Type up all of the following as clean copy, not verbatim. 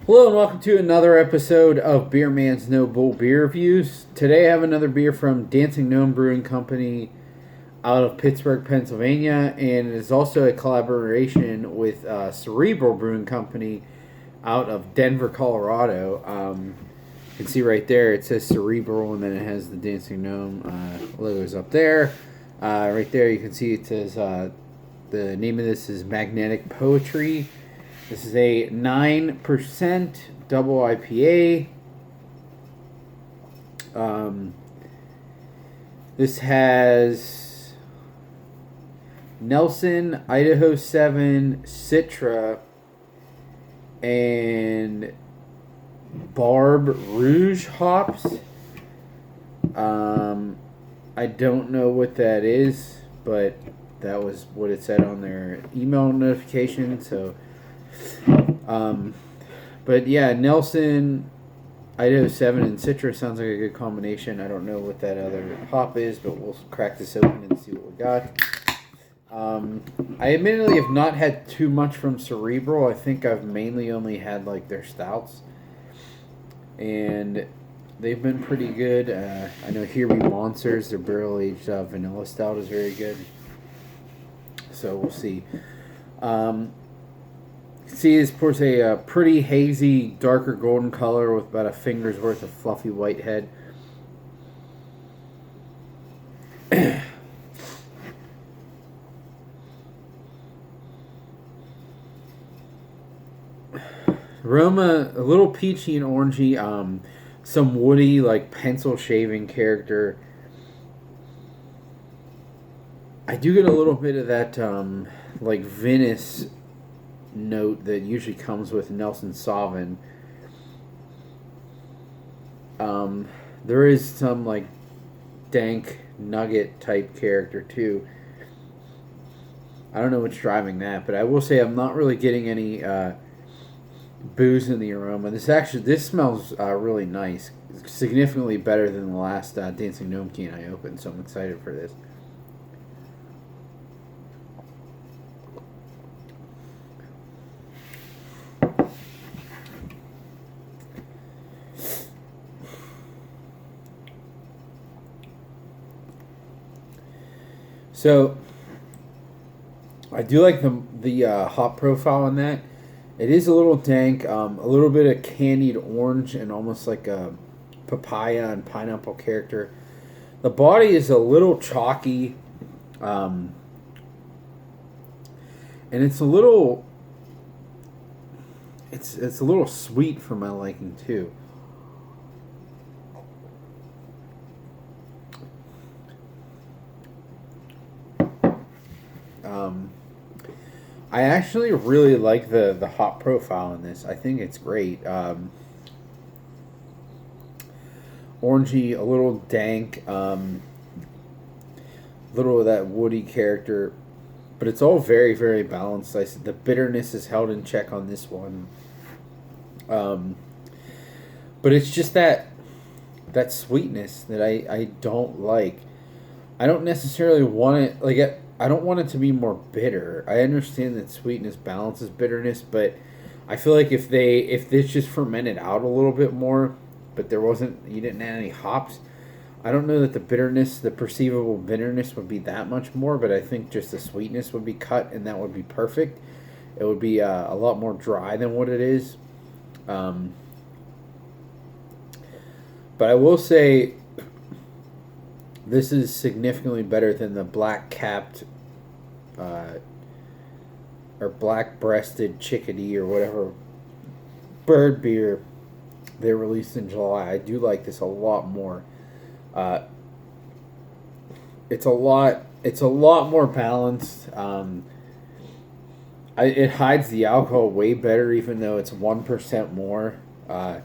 Hello and welcome to another episode of Beer Man's No Bull Beer Reviews. Today I have another beer from Dancing Gnome Brewing Company out of Pittsburgh, Pennsylvania, and it is also a collaboration with Cerebral Brewing Company out of Denver, Colorado. You can see right there it says Cerebral, and then it has the Dancing Gnome logos up there. Right there you can see it says the name of this is Magnetic Poetry. This is a 9% double IPA. This has Nelson, Idaho 7, Citra, and Barbe Rouge hops. I don't know what that is, but that was what it said on their email notification, so... but yeah, Nelson, Idaho 7, and Citra sounds like a good combination. I don't know what that other hop is, but we'll crack this open and see what we got. I admittedly have not had too much from Cerebral. I think I've mainly only had like their stouts, and they've been pretty good. I know Here Be Monsters, their barrel-aged vanilla stout is very good. So we'll see. See, this pours a pretty hazy, darker golden color with about a finger's worth of fluffy white head. Aroma, a little peachy and orangey, some woody, like pencil shaving character. I do get a little bit of that, like Venice note that usually comes with Nelson Sauvin. There is some like dank nugget type character too. I don't know what's driving that, but I will say I'm not really getting any booze in the aroma. This smells really nice, significantly better than the last Dancing Gnome can I opened. So I'm excited for this. So, I do like the hop profile on that. It is a little dank, a little bit of candied orange and almost like a papaya and pineapple character. The body is a little chalky, and it's a little sweet for my liking too. I actually really like the hop profile in this. I think it's great. Orangey, a little dank, little of that woody character, but it's all very, very balanced. The bitterness is held in check on this one. But it's just that sweetness that I don't like. I don't necessarily want it, like, I don't want it to be more bitter. I understand that sweetness balances bitterness, but I feel like if this just fermented out a little bit more, but you didn't add any hops, I don't know that the perceivable bitterness would be that much more, but I think just the sweetness would be cut, and that would be perfect. It would be a lot more dry than what it is. But I will say this is significantly better than the black-capped or black-breasted chickadee or whatever bird beer they released in July. I do like this a lot more. It's a lot more balanced. It hides the alcohol way better, even though it's 1% more. I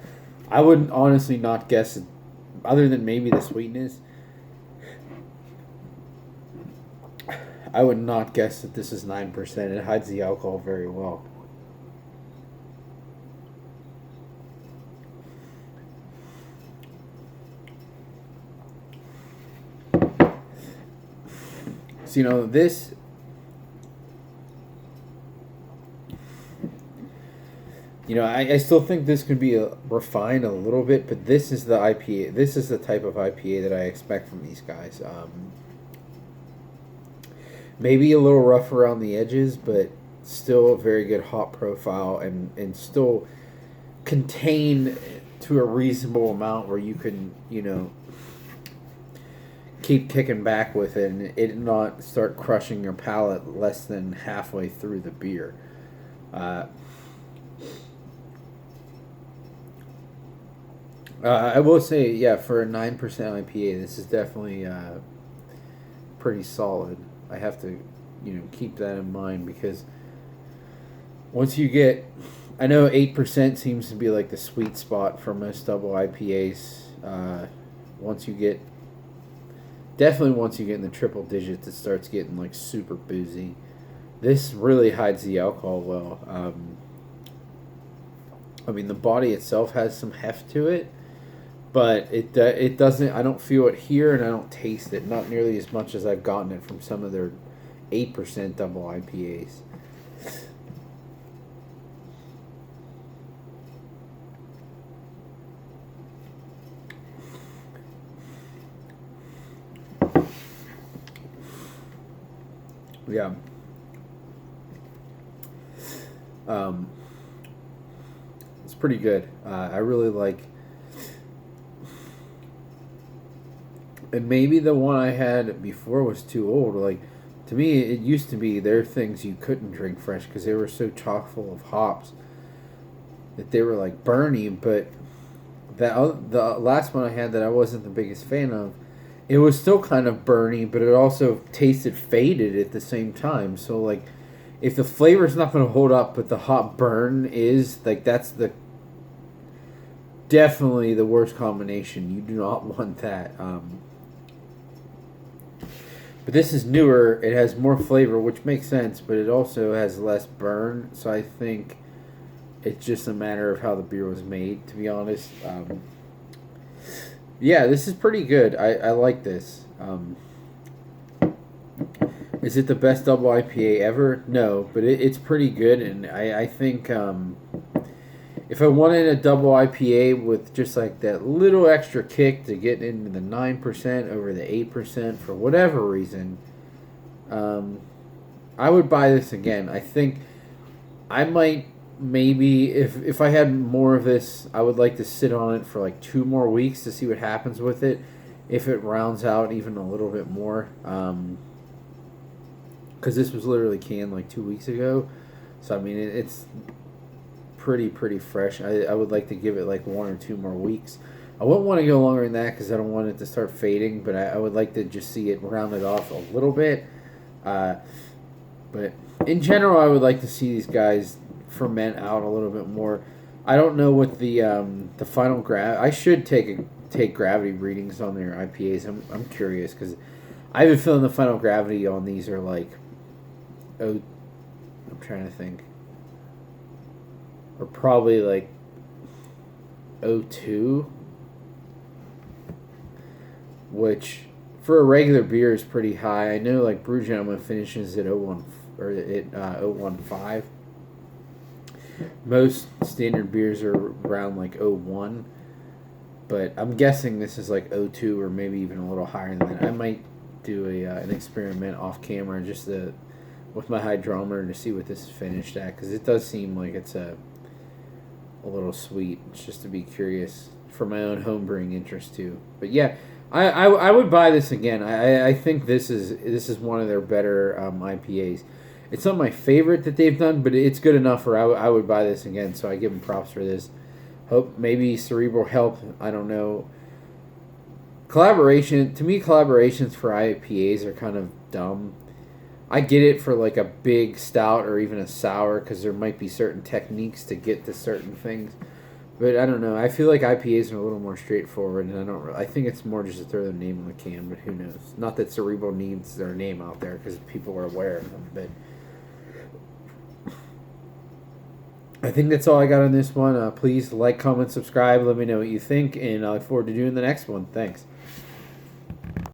would honestly not guess, other than maybe the sweetness, I would not guess that this is 9%. It hides the alcohol very well. So, I still think this could be refined a little bit, but this is the IPA. This is the type of IPA that I expect from these guys. Maybe a little rough around the edges, but still a very good hop profile and still contain to a reasonable amount where you can, keep kicking back with it and it not start crushing your palate less than halfway through the beer. I will say, yeah, for a 9% IPA, this is definitely pretty solid. I have to, keep that in mind because once you get, I know 8% seems to be like the sweet spot for most double IPAs. Once you get, definitely once you get in the triple digits, it starts getting like super boozy. This really hides the alcohol well. The body itself has some heft to it, but it doesn't. I don't feel it here, and I don't taste it. Not nearly as much as I've gotten it from some of their 8% double IPAs. Yeah. It's pretty good. I really like. And maybe the one I had before was too old. Like, to me, it used to be there are things you couldn't drink fresh because they were so chock full of hops that they were like burny. But the last one I had that I wasn't the biggest fan of, it was still kind of burny, but it also tasted faded at the same time. So like, if the flavor's not going to hold up, but the hop burn is, like, that's definitely the worst combination. You do not want that. But this is newer. It has more flavor, which makes sense, but it also has less burn. So I think it's just a matter of how the beer was made, to be honest. Yeah, this is pretty good. I like this. Is it the best double IPA ever? No, but it's pretty good, and I think if I wanted a double IPA with just like that little extra kick to get into the 9% over the 8% for whatever reason, I would buy this again. I think I might maybe, if I had more of this, I would like to sit on it for like 2 more weeks to see what happens with it. If it rounds out even a little bit more. Because this was literally canned like 2 weeks ago. So, it's pretty fresh. I would like to give it like 1 or 2 more weeks. I wouldn't want to go longer than that because I don't want it to start fading, but I would like to just see it rounded off a little bit. But in general, I would like to see these guys ferment out a little bit more. I don't know what the final I should take gravity readings on their IPAs. I'm curious because I have a feeling the final gravity on these are like, I'm trying to think. Or probably like 02, which for a regular beer is pretty high. I know like Brew Gentleman finishes at 01 or at 015. Most standard beers are around like 01, but I'm guessing this is like 02 or maybe even a little higher than that. I might do an experiment off camera just with my hydrometer to see what this is finished at, because it does seem like it's a little sweet. It's just to be curious for my own homebrewing interest too. But yeah, I would buy this again. I think this is one of their better IPAs. It's not my favorite that they've done, but it's good enough where I would buy this again. So I give them props for this. Hope maybe Cerebral helped. I don't know. To me, collaborations for IPAs are kind of dumb. I get it for like a big stout or even a sour because there might be certain techniques to get to certain things, but I don't know. I feel like IPAs are a little more straightforward, and I think it's more just to throw their name on the can. But who knows? Not that Cerebral needs their name out there because people are aware of them. But I think that's all I got on this one. Please like, comment, subscribe. Let me know what you think, and I look forward to doing the next one. Thanks.